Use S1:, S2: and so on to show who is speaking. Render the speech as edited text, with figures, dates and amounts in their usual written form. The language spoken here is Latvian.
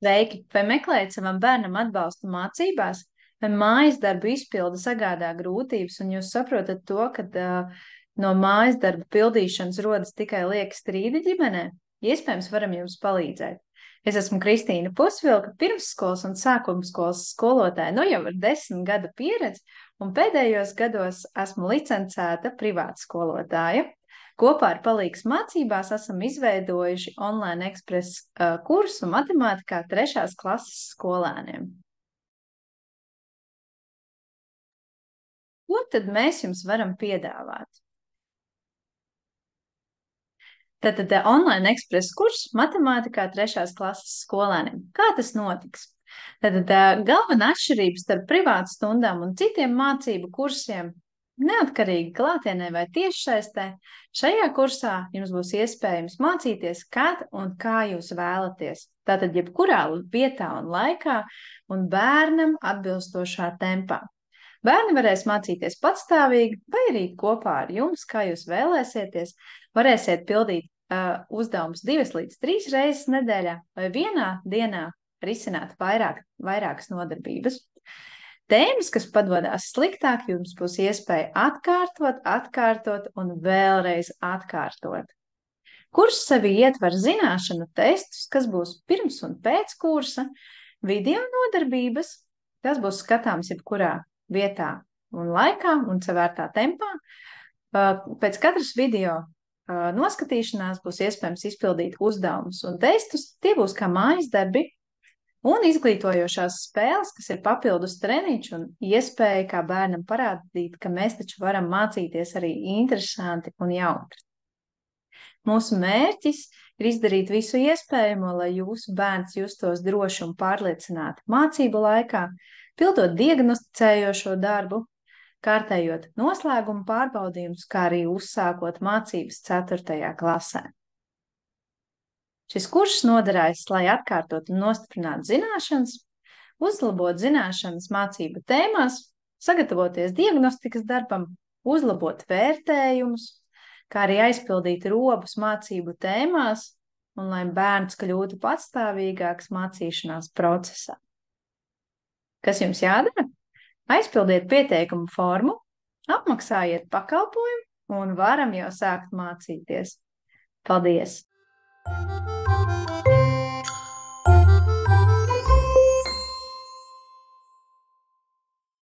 S1: Sveiki! Vai meklējat savam bērnam atbalstu mācībās, vai mājas darbu izpilde sagādā grūtības, un jūs saprotat to, ka no mājas darba pildīšanas rodas tikai lieki strīdi ģimenē? Iespējams, varam jums palīdzēt. Es esmu Kristīna Pusvilka, pirmsskolas un sākumskolas skolotāja, nu jau ar 10 gadu pieredzi, un pēdējos gados esmu licencēta privāta skolotāja. Kopā ar Palīgas mācībās esam izveidojuši online ekspres kursu matemātikā 3. klases skolēniem. Ko tad mēs jums varam piedāvāt? Tātad online ekspres kurs matemātikā 3. klases skolēniem. Kā tas notiks? Tātad galvenā atšķirība starp privātu stundām un citiem mācību kursiem, neatkarīgi klātienē vai tiešsaistē, šajā kursā jums būs iespējams mācīties, kad un kā jūs vēlaties. Tātad jebkurā vietā un laikā un bērnam atbilstošā tempā. Bērni varēs mācīties patstāvīgi vai arī kopā ar jums, kā jūs vēlēsieties. Varēsiet pildīt uzdevumus 2 līdz 3 reizes nedēļā vai vienā dienā risināt vairākas nodarbības. Tēmas, kas padodas sliktāk, jums būs iespēja atkārtot un vēlreiz atkārtot. Kurs sevi ietver zināšanu testus, kas būs pirms un pēc kursa, video nodarbības, kas būs skatāms jebkurā vietā un laikā un savērtā tempā. Pēc katras video noskatīšanās būs iespējams izpildīt uzdevumus un testus. Tie būs kā mājas darbi un izglītojošās spēles, kas ir papildus treniņš un iespēja kā bērnam parādīt, ka mēs taču varam mācīties arī interesanti un jautri. Mūsu mērķis ir izdarīt visu iespējamo, lai jūsu bērns justos droši un pārliecināti mācību laikā, pildot diagnosticējošo darbu, kārtējot noslēguma pārbaudījumus, kā arī uzsākot mācības 4. klasē. Šis kurs noderēs, lai atkārtot un nostiprinātu zināšanas, uzlabot zināšanas mācību tēmās, sagatavoties diagnostikas darbam, uzlabot vērtējumus, kā arī aizpildīt robus mācību tēmās un lai bērns kļūtu patstāvīgāks mācīšanās procesā. Kas jums jādara? Aizpildiet pieteikumu formu, apmaksājiet pakalpojumu un varam jau sākt mācīties. Paldies!